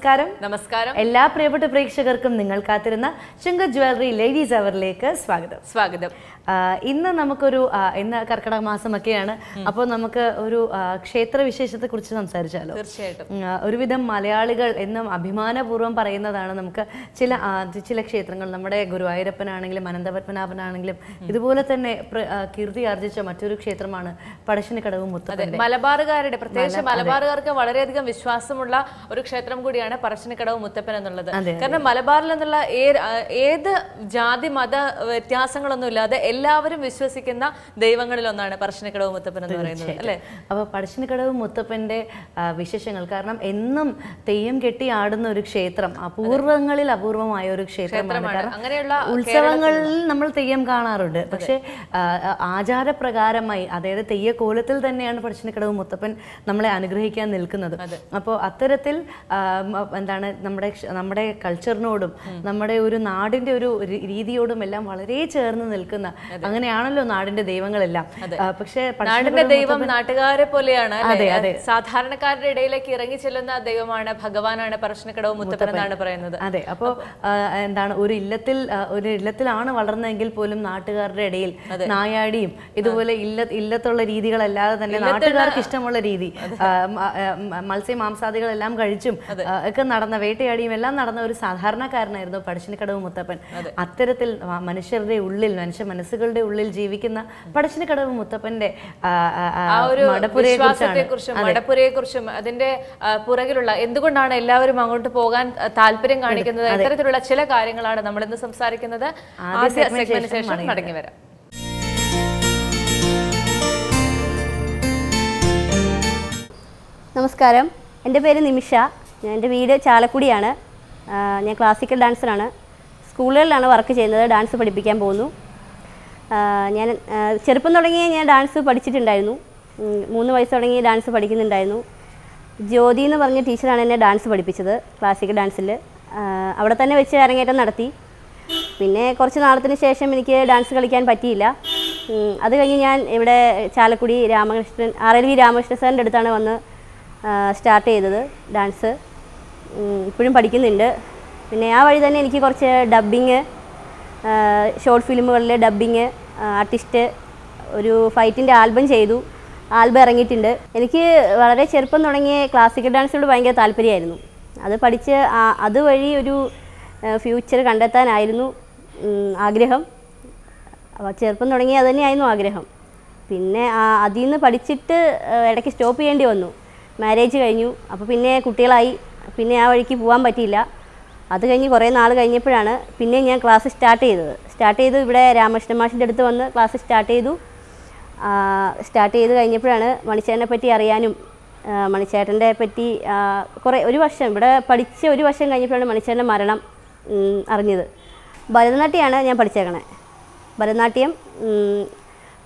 നമസ്കാരം. നമസ്കാരം. എല്ലാ പ്രിയപ്പെട്ട പ്രേക്ഷകർക്കും നിങ്ങൾ കാത്തിരുന്ന ശങ്കർ ജ്വല്ലറി ലേഡീസ് അവറിലേക്ക് സ്വാഗതം. ഇന്ന് നമുക്കൊരു ഇന്ന് കർക്കിടക മാസമൊക്കെയാണ്. അപ്പോൾ നമുക്ക് ഒരു ക്ഷേത്ര വിശേഷത്തെ കുറിച്ച് സംസാരിച്ചാലോ? തീർച്ചയായിട്ടും. ഒരുവിധം മലയാളികൾ എന്നും അഭിമാനപൂർവ്വം പറയുന്നതാണ് നമുക്ക് ചില ക്ഷേത്രങ്ങൾ. നമ്മുടെ ഗുരുവായൂരപ്പനാണെങ്കിലും അനന്തപത്മനാഭനാണെങ്കിലും ഇതുപോലെ തന്നെ കീർത്തി ആർജിച്ച മറ്റൊരു ക്ഷേത്രമാണ് പടശ്ശിനിക്കടവ് മുത്തപ്പൻ. മലബാറുകാരുടെ, പ്രത്യേകിച്ച് മലബാറുകാർക്ക് വളരെയധികം വിശ്വാസമുള്ള ഒരു ക്ഷേത്രം കൂടിയാണ് പടശ്ശിനിക്കടവ് മുത്തപ്പൻ എന്നുള്ളത്. കാരണം മലബാറിൽ നിന്നുള്ള ഏത് ജാതി മത വ്യത്യാസങ്ങളൊന്നും ഇല്ലാതെ എല്ലാവരും വിശ്വസിക്കുന്ന ദൈവങ്ങളിൽ ഒന്നാണ് പടശ്ശിനിക്കടവ് മുത്തപ്പൻ എന്ന് പറയുന്നത്, അല്ലേ? അപ്പോൾ പടശ്ശിനിക്കടവ് മുത്തപ്പന്റെ വിശേഷങ്ങൾ, കാരണം എന്നും തെയ്യം കെട്ടി ആടുന്ന ഒരു ക്ഷേത്രം, അപൂർവങ്ങളിൽ അപൂർവമായ ഒരു ക്ഷേത്രമാണ്. അങ്ങനെയുള്ള ഉത്സവങ്ങളിൽ നമ്മൾ തെയ്യം കാണാറുണ്ട്, പക്ഷെ ആചാരപ്രകാരമായി, അതായത് തെയ്യക്കോലത്തിൽ തന്നെയാണ് പടശ്ശിനിക്കടവ് മുത്തപ്പൻ നമ്മളെ അനുഗ്രഹിക്കാൻ നിൽക്കുന്നത്. അപ്പോൾ അത്തരത്തിൽ എന്താണ് നമ്മുടെ കൾച്ചറിനോടും നമ്മുടെ ഒരു നാടിന്റെ ഒരു രീതിയോടും എല്ലാം വളരെ ചേർന്ന് നിൽക്കുന്ന, അങ്ങനെയാണല്ലോ നാടിന്റെ ദൈവങ്ങളെല്ലാം. പക്ഷെ നാടിന്റെ ദൈവം നാട്ടുകാരെ പോലെയാണ്. സാധാരണക്കാരുടെ ഇടയിലേക്ക് ഇറങ്ങി ചെല്ലുന്ന ദൈവമാണ്, ഭഗവാനാണ് പടശ്ശിനിക്കടവ് മുത്തപ്പൻ എന്നാണ് പറയുന്നത്. അതെ. അപ്പോൾ എന്താണ് ഒരു ഇല്ലത്തിലാണ് വളർന്നതെങ്കിൽ പോലും നാട്ടുകാരുടെ ഇടയിൽ നായാടിയും ഇതുപോലെ ഇല്ലത്തുള്ള രീതികളല്ലാതെ തന്നെ നാട്ടുകാർക്ക് ഇഷ്ടമുള്ള രീതി, മത്സ്യമാംസാദികളെല്ലാം കഴിച്ചും ഒക്കെ നടന്ന, വേട്ടയാടിയും എല്ലാം നടന്ന ഒരു സാധാരണക്കാരനായിരുന്നു പടശ്ശിനിക്കടവ് മുത്തപ്പൻ. അത്തരത്തിൽ മനുഷ്യരുടെ ഉള്ളിൽ, മനുഷ്യ മനസ്സുകളുടെ ഉള്ളിൽ ജീവിക്കുന്ന പടശ്ശിനിക്കടവ് മുത്തപ്പന്റെ മടപ്പുരയെ കുറിച്ചും അതിന്റെ പുറകിലുള്ള എന്തുകൊണ്ടാണ് എല്ലാവരും അങ്ങോട്ട് പോകാൻ താല്പര്യം കാണിക്കുന്നത്, ഇത്തരത്തിലുള്ള ചില കാര്യങ്ങളാണ് നമ്മൾ ഇന്ന് സംസാരിക്കുന്നത്. ആദ്യ സെഗ്മെന്റിന് ശേഷം മടങ്ങി വരാം. നമസ്കാരം, എൻ്റെ പേര് നിമിഷ. എൻ്റെ വീട് ചാലക്കുടിയാണ്. ഞാൻ ക്ലാസിക്കൽ ഡാൻസറാണ്. സ്കൂളുകളിലാണ് വർക്ക് ചെയ്യുന്നത്, ഡാൻസ് പഠിപ്പിക്കാൻ പോകുന്നു. ഞാൻ ചെറുപ്പം തുടങ്ങിയ ഞാൻ ഡാൻസ് പഠിച്ചിട്ടുണ്ടായിരുന്നു. 3 വയസ്സ് തുടങ്ങി ഡാൻസ് പഠിക്കുന്നുണ്ടായിരുന്നു. ജ്യോതി എന്ന് പറഞ്ഞ ടീച്ചറാണ് എന്നെ ഡാൻസ് പഠിപ്പിച്ചത്, ക്ലാസിക്കൽ ഡാൻസിൽ. അവിടെ തന്നെ വെച്ച് അരങ്ങേറ്റം നടത്തി. പിന്നെ കുറച്ച് നാളത്തിന് ശേഷം എനിക്ക് ഡാൻസ് കളിക്കാൻ പറ്റിയില്ല. അത് കഴിഞ്ഞ് ഞാൻ ഇവിടെ ചാലക്കുടി RLV രാമകൃഷ്ണൻ സാറിൻ്റെ അടുത്താണ് വന്ന് സ്റ്റാർട്ട് ചെയ്തത് ഡാൻസ്. ഇപ്പോഴും പഠിക്കുന്നുണ്ട്. പിന്നെ ആ വഴി തന്നെ എനിക്ക് കുറച്ച് ഡബ്ബിങ്, ഷോർട്ട് ഫിലിമുകളിൽ ഡബ്ബിങ് ആർട്ടിസ്റ്റ്, ഒരു ഫൈറ്റിൻ്റെ ആൽബം ചെയ്തു. ആൽബം ഇറങ്ങിയിട്ടുണ്ട്. എനിക്ക് വളരെ ചെറുപ്പം തുടങ്ങിയ ക്ലാസിക്കൽ ഡാൻസിനോട് ഭയങ്കര താല്പര്യമായിരുന്നു. അത് പഠിച്ച് അതുവഴി ഒരു ഫ്യൂച്ചർ കണ്ടെത്താനായിരുന്നു ആഗ്രഹം. ചെറുപ്പം തുടങ്ങി അത് തന്നെയായിരുന്നു ആഗ്രഹം. പിന്നെ അതിൽ നിന്ന് പഠിച്ചിട്ട് ഇടയ്ക്ക് സ്റ്റോപ്പ് ചെയ്യേണ്ടി വന്നു. മാരേജ് കഴിഞ്ഞു. അപ്പോൾ പിന്നെ കുട്ടികളായി. പിന്നെ ആ വഴിക്ക് പോകാൻ പറ്റിയില്ല. അത് കഴിഞ്ഞ് കുറേ നാൾ കഴിഞ്ഞപ്പോഴാണ് പിന്നെ ഞാൻ ക്ലാസ് സ്റ്റാർട്ട് ചെയ്ത് ഇവിടെ രാമകൃഷ്ണൻ മാഷിൻ്റെ അടുത്ത് വന്ന് ക്ലാസ് സ്റ്റാർട്ട് ചെയ്ത് കഴിഞ്ഞപ്പോഴാണ് മണിച്ചേട്ടനെ പറ്റി അറിയാനും മണിച്ചേട്ടൻ്റെ പറ്റി ഒരു വർഷം ഇവിടെ പഠിച്ച് 1 വർഷം കഴിഞ്ഞപ്പോഴാണ് മണിച്ചേട്ടൻ്റെ മരണം അറിഞ്ഞത്. ഭരതനാട്യമാണ് ഞാൻ പഠിച്ചേക്കണേ. ഭരതനാട്യം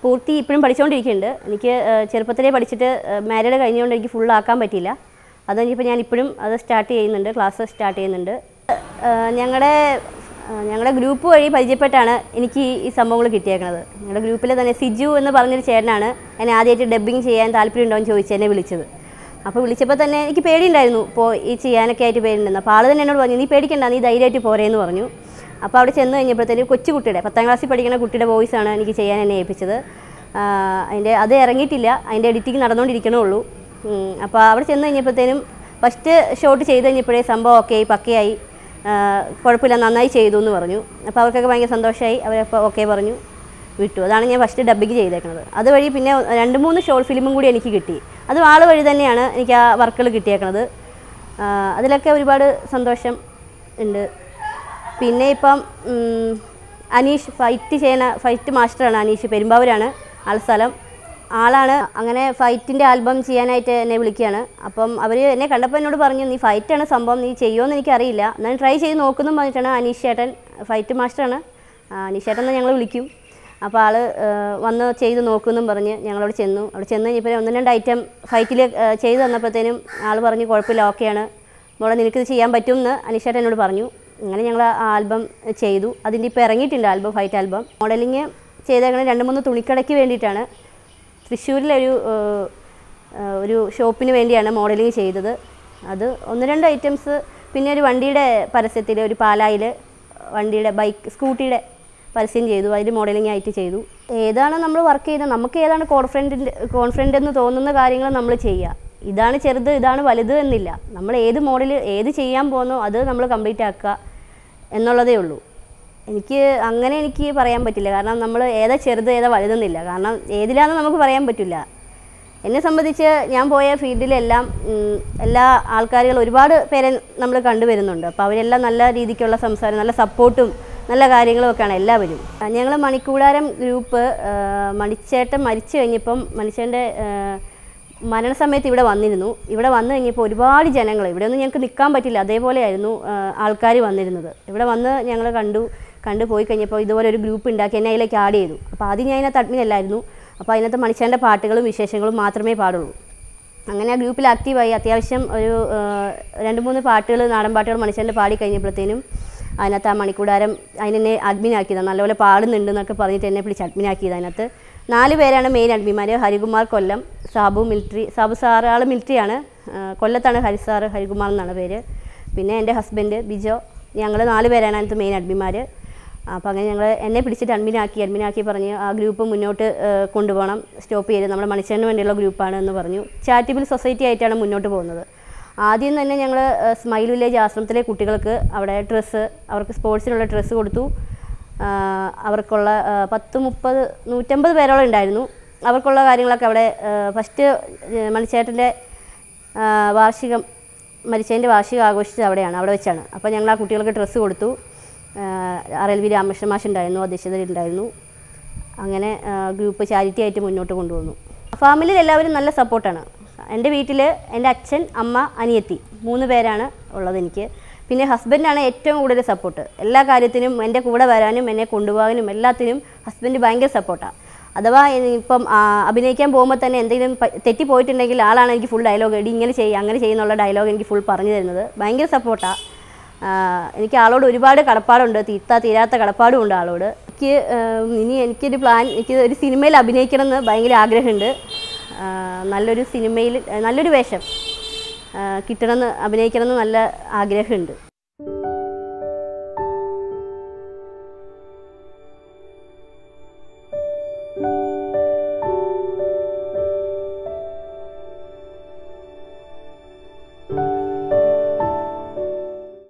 പൂർത്തി ഇപ്പോഴും പഠിച്ചുകൊണ്ടിരിക്കുന്നുണ്ട്. എനിക്ക് ചെറുപ്പത്തിലേ പഠിച്ചിട്ട് മാരീഡ് കഴിഞ്ഞുകൊണ്ട് എനിക്ക് ഫുള്ളാക്കാൻ പറ്റിയില്ല. അത് കഴിഞ്ഞപ്പോൾ ഞാൻ ഇപ്പോഴും അത് സ്റ്റാർട്ട് ചെയ്യുന്നുണ്ട്, ക്ലാസ് സ്റ്റാർട്ട് ചെയ്യുന്നുണ്ട്. ഞങ്ങളുടെ ഗ്രൂപ്പ് വഴി പരിചയപ്പെട്ടാണ് എനിക്ക് ഈ സംഭവങ്ങൾ കിട്ടിയേക്കുന്നത്. ഞങ്ങളുടെ ഗ്രൂപ്പിൽ തന്നെ സിജു എന്ന് പറഞ്ഞൊരു ചേട്ടനാണ് എന്നെ ആദ്യമായിട്ട് ഡബ്ബിങ് ചെയ്യാൻ താല്പര്യമുണ്ടോ എന്ന് ചോദിച്ച് എന്നെ വിളിച്ചത്. അപ്പോൾ വിളിച്ചപ്പോൾ തന്നെ എനിക്ക് പേടിയുണ്ടായിരുന്നു, ഈ ചെയ്യാനൊക്കെ ആയിട്ട് പേടിയുണ്ടായിരുന്നു. അപ്പോൾ ആൾ തന്നെ എന്നോട് പറഞ്ഞു, നീ പേടിക്കണ്ട, നീ ധൈര്യമായിട്ട് പോരേന്ന് പറഞ്ഞു. അപ്പോൾ അവിടെ ചെന്ന് കഴിഞ്ഞപ്പോഴത്തേനും കൊച്ചുകുട്ടിയുടെ 10ാം ക്ലാസ്സിൽ പഠിക്കുന്ന കുട്ടിയുടെ വോയിസാണ് എനിക്ക് ചെയ്യാൻ എന്നെ ഏൽപ്പിച്ചത്. അത് ഇറങ്ങിയിട്ടില്ല, അതിൻ്റെ എഡിറ്റിംഗ് നടന്നുകൊണ്ടിരിക്കണേ ഉള്ളൂ. അപ്പോൾ അവിടെ ചെന്ന് കഴിഞ്ഞപ്പോഴത്തേനും ഫസ്റ്റ് ഷോട്ട് ചെയ്ത് കഴിഞ്ഞപ്പോഴേ സംഭവം ഓക്കെ പക്കയായി, കുഴപ്പമില്ല, നന്നായി ചെയ്തു എന്ന് പറഞ്ഞു. അപ്പോൾ അവർക്കൊക്കെ ഭയങ്കര സന്തോഷമായി. അവരപ്പോൾ ഓക്കെ പറഞ്ഞു, വിട്ടു. അതാണ് ഞാൻ ഫസ്റ്റ് ഡബ്ബിങ് ചെയ്തേക്കുന്നത്. അതുവഴി പിന്നെ 2-3 ഷോർട്ട് ഫിലിമും കൂടി എനിക്ക് കിട്ടി. അതും ആൾ വഴി തന്നെയാണ് എനിക്ക് ആ വർക്കുകൾ കിട്ടിയേക്കുന്നത്. അതിലൊക്കെ ഒരുപാട് സന്തോഷം ഉണ്ട്. പിന്നെ ഇപ്പം അനീഷ് ഫൈറ്റ് മാസ്റ്ററാണ്. അനീഷ് പെരുമ്പാവൂരാണ് സ്ഥലം. ആളാണ് അങ്ങനെ ഫൈറ്റിൻ്റെ ആൽബം ചെയ്യാനായിട്ട് എന്നെ വിളിക്കുകയാണ്. അപ്പം അവർ എന്നെ കണ്ടപ്പോൾ എന്നോട് പറഞ്ഞു, നീ ഫൈറ്റാണ് സംഭവം, നീ ചെയ്യുമോയെന്ന് എനിക്കറിയില്ല, എന്നാൽ ട്രൈ ചെയ്ത് നോക്കുന്നു പറഞ്ഞിട്ടാണ്. അനീഷ് ചേട്ടൻ ഫൈറ്റ് മാസ്റ്ററാണ്, അനീഷ് ചേട്ടൻ എന്ന് ഞങ്ങൾ വിളിക്കും. അപ്പോൾ ആൾ വന്ന് ചെയ്ത് നോക്കുമെന്നും പറഞ്ഞ് ഞങ്ങളവിടെ ചെന്നു. അവിടെ ചെന്ന് കഴിഞ്ഞപ്പോൾ 1-2 ഐറ്റം ഫൈറ്റിൽ ചെയ്ത് തന്നപ്പോഴത്തേനും ആൾ പറഞ്ഞു, കുഴപ്പമില്ല, ഓക്കെയാണ് മോളെ, നിനക്കിത് ചെയ്യാൻ പറ്റുമെന്ന് അനീഷ് ചേട്ടൻ എന്നോട് പറഞ്ഞു. അങ്ങനെ ഞങ്ങൾ ആ ആൽബം ചെയ്തു. അതിൻ്റെ ഇപ്പോൾ ഇറങ്ങിയിട്ടുണ്ട് ആൽബം, ഫൈറ്റ് ആൽബം. മോഡലിങ് ചെയ്തേക്കണ 2-3 തുണിക്കടയ്ക്ക് വേണ്ടിയിട്ടാണ്. തൃശ്ശൂരിലൊരു ഷോപ്പിന് വേണ്ടിയാണ് മോഡലിങ് ചെയ്തത്. അത് 1-2 ഐറ്റംസ് പിന്നെ ഒരു വണ്ടിയുടെ പരസ്യത്തിൽ ഒരു പാലായിൽ വണ്ടിയുടെ സ്കൂട്ടിയുടെ പരസ്യം ചെയ്തു. അതിൽ മോഡലിംഗ് ആയിട്ട് ചെയ്തു. ഏതാണ് നമ്മൾ വർക്ക് ചെയ്യുന്നത്, നമുക്ക് ഏതാണ് കോൺഫിഡൻ്റ് എന്ന് തോന്നുന്ന കാര്യങ്ങൾ നമ്മൾ ചെയ്യുക. ഇതാണ് ചെറുത്, ഇതാണ് വലുത് എന്നില്ല. നമ്മൾ ഏത് മോഡൽ ഏത് ചെയ്യാൻ പോകുന്നോ അത് നമ്മൾ കംപ്ലീറ്റ് ആക്കുക എന്നുള്ളതേ ഉള്ളൂ. എനിക്ക് പറയാൻ പറ്റില്ല. കാരണം നമ്മൾ ഏതാ ചെറുത് ഏതാ വലുതെന്നില്ല. കാരണം ഏതിലാണെന്ന് നമുക്ക് പറയാൻ പറ്റില്ല. എന്നെ സംബന്ധിച്ച് ഞാൻ പോയ ഫീൽഡിലെല്ലാം എല്ലാ ആൾക്കാരുകൾ ഒരുപാട് പേരെ നമ്മൾ കണ്ടുവരുന്നുണ്ട്. അപ്പോൾ അവരെല്ലാം നല്ല രീതിക്കുള്ള സംസാരം, നല്ല സപ്പോർട്ടും നല്ല കാര്യങ്ങളും ഒക്കെയാണ് എല്ലാവരും. ഞങ്ങൾ മണിക്കൂടാരം ഗ്രൂപ്പ് മണിച്ചേട്ടൻ മരിച്ചു കഴിഞ്ഞപ്പം മണിച്ചേട്ടൻ്റെ മരണസമയത്ത് ഇവിടെ വന്നിരുന്നു. ഇവിടെ വന്നു കഴിഞ്ഞപ്പോൾ ഒരുപാട് ജനങ്ങൾ, ഇവിടെ ഒന്നും ഞങ്ങൾക്ക് നിൽക്കാൻ പറ്റില്ല, അതേപോലെയായിരുന്നു ആൾക്കാർ വന്നിരുന്നത്. ഇവിടെ വന്ന് ഞങ്ങൾ കണ്ടു പോയി കഴിഞ്ഞപ്പോൾ ഇതുപോലെ ഒരു ഗ്രൂപ്പ് ഉണ്ടാക്കി എന്നെ അതിലേക്ക് ആഡ് ചെയ്തു. അപ്പോൾ ആദ്യം ഞാൻ അതിനകത്ത് അഡ്മിൻ അല്ലായിരുന്നു. അപ്പോൾ അതിനകത്ത് മണിച്ചേട്ടൻ്റെ പാട്ടുകളും വിശേഷങ്ങളും മാത്രമേ പാടുള്ളൂ. അങ്ങനെ ആ ഗ്രൂപ്പിൽ ആക്റ്റീവായി. അത്യാവശ്യം ഒരു 2-3 പാട്ടുകൾ, നാടൻ പാട്ടുകൾ മണിച്ചേട്ടൻ്റെ പാടി കഴിഞ്ഞപ്പോഴത്തേനും അതിനകത്ത് ആ മണിക്കൂടാരം അതിനെന്നെ അഡ്മിനാക്കിയതാണ്. നല്ലപോലെ പാടുന്നുണ്ടെന്നൊക്കെ പറഞ്ഞിട്ട് എന്നെ പിടിച്ച് അഡ്മിനാക്കിയത്. അതിനകത്ത് 4 പേരാണ് മെയിൻ അഡ്മിന്മാർ. ഹരികുമാർ കൊല്ലം, സാബു സാറ് ആൾ മിലിറ്ററിയാണ്, കൊല്ലത്താണ് ഹരികുമാർ എന്നാണ് പേര്. പിന്നെ എൻ്റെ ഹസ്ബൻഡ് ബിജോ, ഞങ്ങൾ 4 പേരാണ് അതിനകത്ത് മെയിൻ അഡ്മിന്മാർ. അപ്പോൾ അങ്ങനെ എന്നെ പിടിച്ചിട്ട് അഡ്മിനാക്കി പറഞ്ഞ് ആ ഗ്രൂപ്പ് മുന്നോട്ട് കൊണ്ടുപോകണം, സ്റ്റോപ്പ് ചെയ്ത് നമ്മുടെ മണിച്ചേട്ടന് വേണ്ടിയുള്ള ഗ്രൂപ്പാണ് എന്ന് പറഞ്ഞു. ചാരിറ്റബിൾ സൊസൈറ്റി ആയിട്ടാണ് മുന്നോട്ട് പോകുന്നത്. ആദ്യം തന്നെ ഞങ്ങൾ സ്മൈൽ വില്ലേജ് ആശ്രമത്തിലെ കുട്ടികൾക്ക് അവിടെ അവർക്ക് സ്പോർട്സിനുള്ള ഡ്രസ്സ് കൊടുത്തു. അവർക്കുള്ള 150 പേരോളം ഉണ്ടായിരുന്നു. അവർക്കുള്ള കാര്യങ്ങളൊക്കെ അവിടെ ഫസ്റ്റ് മണിച്ചേട്ടൻ്റെ മരിച്ചതിൻ്റെ വാർഷികം ആഘോഷിച്ചത് അവിടെ വെച്ചാണ്. അപ്പോൾ ഞങ്ങൾ ആ കുട്ടികൾക്ക് ഡ്രസ്സ് കൊടുത്തു. RLV രാമകൃഷ്ണൻ മാഷ് ഉണ്ടായിരുന്നു, അധ്യക്ഷതയിലുണ്ടായിരുന്നു. അങ്ങനെ ഗ്രൂപ്പ് ചാരിറ്റി ആയിട്ട് മുന്നോട്ട് കൊണ്ടുവന്നു. ഫാമിലിയിൽ എല്ലാവരും നല്ല സപ്പോർട്ടാണ്. എൻ്റെ വീട്ടിൽ എൻ്റെ അച്ഛൻ, അമ്മ, അനിയത്തി 3 പേരാണ് ഉള്ളത് എനിക്ക്. പിന്നെ ഹസ്ബൻഡാണ് ഏറ്റവും കൂടുതൽ സപ്പോർട്ട്. എല്ലാ കാര്യത്തിനും എൻ്റെ കൂടെ വരാനും എന്നെ കൊണ്ടുപോകാനും എല്ലാത്തിനും ഹസ്ബൻഡ് ഭയങ്കര സപ്പോർട്ടാണ്. അഥവാ ഇപ്പം അഭിനയിക്കാൻ പോകുമ്പോൾ തന്നെ എന്തെങ്കിലും തെറ്റിപ്പോയിട്ടുണ്ടെങ്കിൽ ആളാണ് എനിക്ക് ഫുൾ ഡയലോഗ്, ഇങ്ങനെ അങ്ങനെ ചെയ്യുന്നുള്ള ഡയലോഗ് എനിക്ക് ഫുൾ പറഞ്ഞു തരുന്നത്. ഭയങ്കര സപ്പോർട്ടാണ്. എനിക്ക് ആളോട് ഒരുപാട് കടപ്പാടുണ്ട്, തീരാത്ത കടപ്പാടും ഉണ്ട് ആളോട്. എനിക്കൊരു പ്ലാൻ, എനിക്ക് ഒരു സിനിമയിൽ അഭിനയിക്കണം എന്ന് ഭയങ്കര ആഗ്രഹമുണ്ട്. നല്ലൊരു സിനിമയിൽ നല്ലൊരു വേഷം കിട്ടണമെന്ന്, അഭിനയിക്കണമെന്ന് നല്ല ആഗ്രഹമുണ്ട്.